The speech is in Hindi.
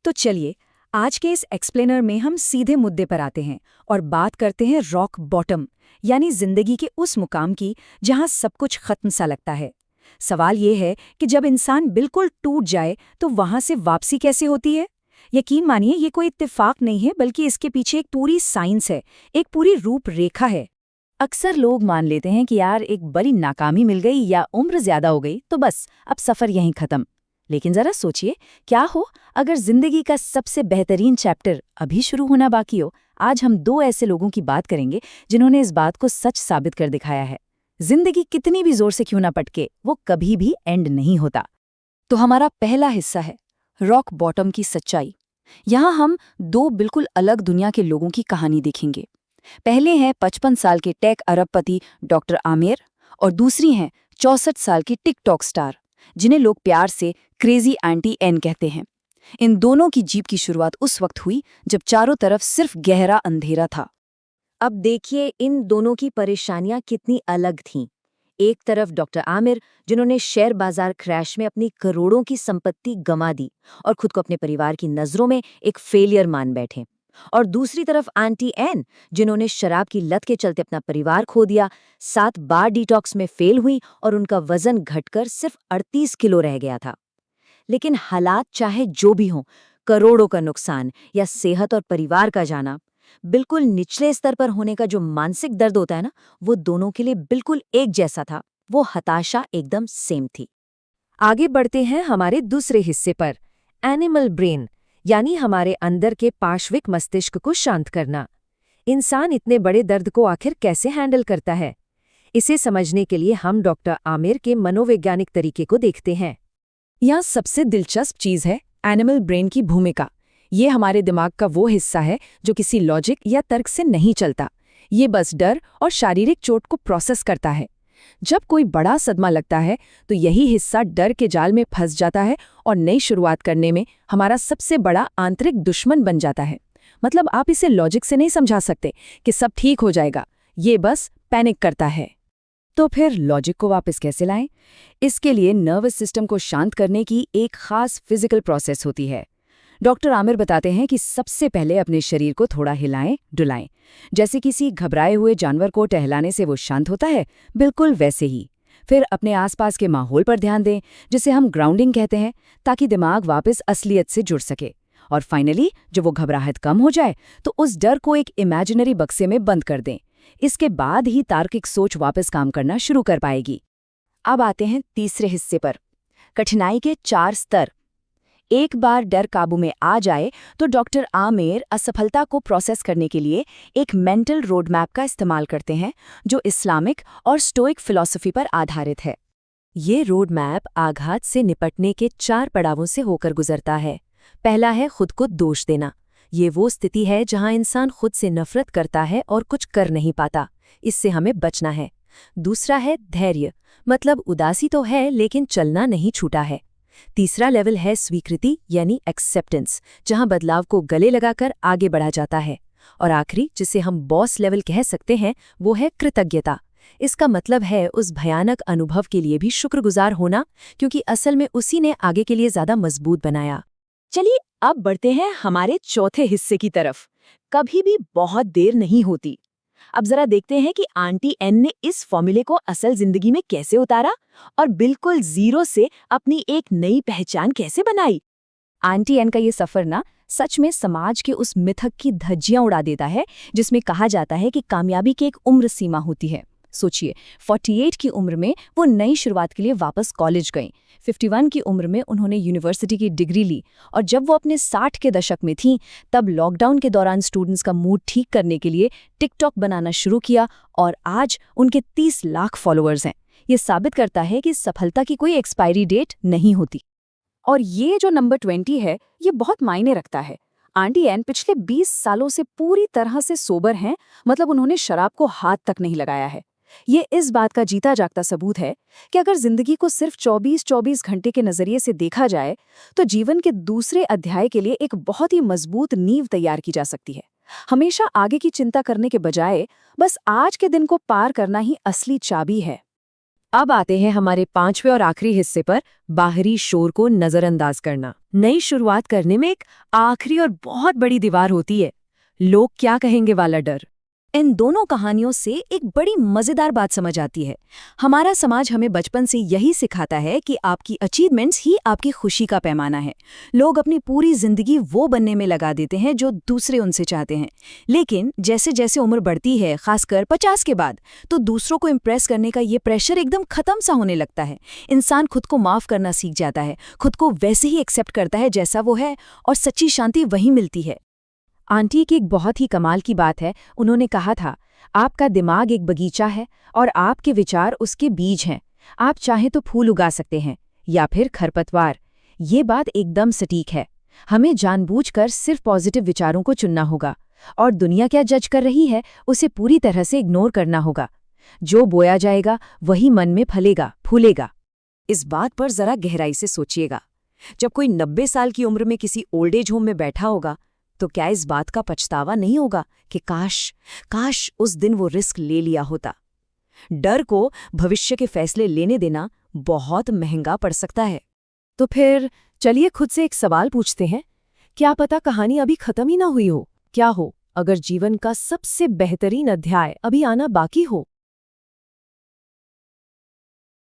तो चलिए, आज के इस एक्सप्लेनर में हम सीधे मुद्दे पर आते हैं और बात करते हैं रॉक बॉटम, यानी जिंदगी के उस मुकाम की जहां सब कुछ खत्म सा लगता है। सवाल ये है कि जब इंसान बिल्कुल टूट जाए तो वहां से वापसी कैसे होती है। यकीन मानिए, ये कोई इत्तेफाक नहीं है, बल्कि इसके पीछे एक पूरी साइंस है, एक पूरी रूपरेखा है। अक्सर लोग मान लेते हैं कि यार एक बड़ी नाकामी मिल गई या उम्र ज्यादा हो गई तो बस अब सफर यहीं खत्म। लेकिन जरा सोचिए, क्या हो अगर जिंदगी का सबसे बेहतरीन चैप्टर अभी शुरू होना बाकी हो। आज हम दो ऐसे लोगों की बात करेंगे जिन्होंने इस बात को सच साबित कर दिखाया है। जिंदगी कितनी भी जोर से क्यों ना पटके, वो कभी भी एंड नहीं होता। तो हमारा पहला हिस्सा है रॉक बॉटम की सच्चाई। यहाँ हम दो बिल्कुल अलग दुनिया के लोगों की कहानी देखेंगे। पहले हैं 55 साल के टेक अरबपति डॉक्टर आमिर और दूसरी हैं 64 साल की टिकटॉक स्टार, जिन्हें लोग प्यार से क्रेजी आंटी एन कहते हैं। इन दोनों की जीप की शुरुआत उस वक्त हुई जब चारों तरफ सिर्फ गहरा अंधेरा था। अब देखिए इन दोनों की परेशानियां कितनी अलग थीं। एक तरफ डॉक्टर आमिर, जिन्होंने शेयर बाजार क्रैश में अपनी करोड़ों की संपत्ति गंवा दी और खुद को अपने परिवार की नजरों में एक फेलियर मान बैठे, और दूसरी तरफ आंटी एन, जिन्होंने शराब की लत के चलते अपना परिवार खो दिया, 7 बार डिटॉक्स में फेल हुई और उनका वजन घटकर सिर्फ 38 किलो रह गया था। लेकिन हालात चाहे जो भी हों, करोड़ों का नुकसान या सेहत और परिवार का जाना, बिल्कुल निचले स्तर पर होने का जो मानसिक दर्द होता है ना, वो दोनों के लिए बिल्कुल एक जैसा था। वो हताशा एकदम सेम थी। आगे बढ़ते हैं हमारे दूसरे हिस्से पर, एनिमल ब्रेन, यानी हमारे अंदर के पार्श्विक मस्तिष्क को शांत करना। इंसान इतने बड़े दर्द को आखिर कैसे हैंडल करता है, इसे समझने के लिए हम डॉक्टर आमिर के मनोवैज्ञानिक तरीके को देखते हैं। यहाँ सबसे दिलचस्प चीज़ है एनिमल ब्रेन की भूमिका। ये हमारे दिमाग का वो हिस्सा है जो किसी लॉजिक या तर्क से नहीं चलता। ये बस डर और शारीरिक चोट को प्रोसेस करता है। जब कोई बड़ा सदमा लगता है तो यही हिस्सा डर के जाल में फंस जाता है और नई शुरुआत करने में हमारा सबसे बड़ा आंतरिक दुश्मन बन जाता है। मतलब आप इसे लॉजिक से नहीं समझा सकते कि सब ठीक हो जाएगा, ये बस पैनिक करता है। तो फिर लॉजिक को वापस कैसे लाएं? इसके लिए नर्वस सिस्टम को शांत करने की एक खास फिजिकल प्रोसेस होती है। डॉक्टर आमिर बताते हैं कि सबसे पहले अपने शरीर को थोड़ा हिलाएं डुलाएं, जैसे किसी घबराए हुए जानवर को टहलाने से वो शांत होता है, बिल्कुल वैसे ही। फिर अपने आसपास के माहौल पर ध्यान दें, जिसे हम ग्राउंडिंग कहते हैं, ताकि दिमाग वापस असलियत से जुड़ सके। और फाइनली जब वो घबराहट कम हो जाए तो उस डर को एक इमेजिनरी बक्से में बंद कर दें। इसके बाद ही तार्किक सोच वापस काम करना शुरू कर पाएगी। अब आते हैं तीसरे हिस्से पर, कठिनाई के 4 स्तर। एक बार डर काबू में आ जाए तो डॉक्टर आमिर असफलता को प्रोसेस करने के लिए एक मेंटल रोड मैप का इस्तेमाल करते हैं, जो इस्लामिक और स्टोइक फिलॉसफी पर आधारित है। ये रोड मैप आघात से निपटने के 4 पड़ावों से होकर गुजरता है। पहला है खुद को दोष देना। ये वो स्थिति है जहां इंसान खुद से नफरत करता है और कुछ कर नहीं पाता। इससे हमें बचना है। दूसरा है धैर्य, मतलब उदासी तो है लेकिन चलना नहीं छूटा है। तीसरा लेवल है स्वीकृति यानी एक्सेप्टेंस, जहां बदलाव को गले लगाकर आगे बढ़ा जाता है। और आखिरी, जिसे हम बॉस लेवल कह सकते हैं, वो है कृतज्ञता। इसका मतलब है उस भयानक अनुभव के लिए भी शुक्रगुजार होना, क्योंकि असल में उसी ने आगे के लिए ज्यादा मजबूत बनाया। चलिए अब बढ़ते हैं हमारे चौथे हिस्से की तरफ। कभी भी बहुत देर नहीं होती। अब जरा देखते हैं कि आंटी एन ने इस फॉर्मूले को असल जिंदगी में कैसे उतारा और बिल्कुल जीरो से अपनी एक नई पहचान कैसे बनाई। आंटी एन का ये सफर ना सच में समाज के उस मिथक की धज्जियां उड़ा देता है, जिसमें कहा जाता है कि कामयाबी की एक उम्र सीमा होती है। सोचिए, 48 की उम्र में वो नई शुरुआत के लिए वापस कॉलेज गईं। 51 की उम्र में उन्होंने यूनिवर्सिटी की डिग्री ली, और जब वो अपने 60 के दशक में थीं, तब लॉकडाउन के दौरान स्टूडेंट्स का मूड ठीक करने के लिए टिकटॉक बनाना शुरू किया, और आज उनके 30 लाख फॉलोअर्स हैं। ये साबित करता है कि सफलता की कोई एक्सपायरी डेट नहीं होती। और ये जो नंबर 20 है, ये बहुत मायने रखता है। आंटी एन पिछले 20 सालों से पूरी तरह से सोबर हैं, मतलब उन्होंने शराब को हाथ तक नहीं लगाया है। ये इस बात का जीता जागता सबूत है कि अगर जिंदगी को सिर्फ 24-24 घंटे के नजरिए से देखा जाए तो जीवन के दूसरे अध्याय के लिए एक बहुत ही मजबूत नींव तैयार की जा सकती है। हमेशा आगे की चिंता करने के बजाय बस आज के दिन को पार करना ही असली चाबी है। अब आते हैं हमारे पांचवें और आखिरी हिस्से पर, बाहरी शोर को नजरअंदाज करना। नई शुरुआत करने में एक आखिरी और बहुत बड़ी दीवार होती है, लोग क्या कहेंगे वाला डर। इन दोनों कहानियों से एक बड़ी मजेदार बात समझ आती है। हमारा समाज हमें बचपन से यही सिखाता है कि आपकी अचीवमेंट्स ही आपकी खुशी का पैमाना है। लोग अपनी पूरी जिंदगी वो बनने में लगा देते हैं जो दूसरे उनसे चाहते हैं। लेकिन जैसे जैसे उम्र बढ़ती है, खासकर 50 के बाद, तो दूसरों को इम्प्रेस करने का ये प्रेशर एकदम खत्म सा होने लगता है। इंसान खुद को माफ करना सीख जाता है, खुद को वैसे ही एक्सेप्ट करता है जैसा वो है, और सच्ची शांति वहीं मिलती है। आंटी की एक बहुत ही कमाल की बात है, उन्होंने कहा था, आपका दिमाग एक बगीचा है और आपके विचार उसके बीज हैं। आप चाहें तो फूल उगा सकते हैं या फिर खरपतवार। ये बात एकदम सटीक है। हमें जानबूझकर सिर्फ पॉजिटिव विचारों को चुनना होगा और दुनिया क्या जज कर रही है उसे पूरी तरह से इग्नोर करना होगा। जो बोया जाएगा वही मन में फलेगा, फूलेगा। इस बात पर जरा गहराई से सोचिएगा। जब कोई 90 साल की उम्र में किसी ओल्ड एज होम में बैठा होगा, तो क्या इस बात का पछतावा नहीं होगा कि काश उस दिन वो रिस्क ले लिया होता। डर को भविष्य के फैसले लेने देना बहुत महंगा पड़ सकता है। तो फिर चलिए खुद से एक सवाल पूछते हैं, क्या पता कहानी अभी खत्म ही ना हुई हो। क्या हो अगर जीवन का सबसे बेहतरीन अध्याय अभी आना बाकी हो।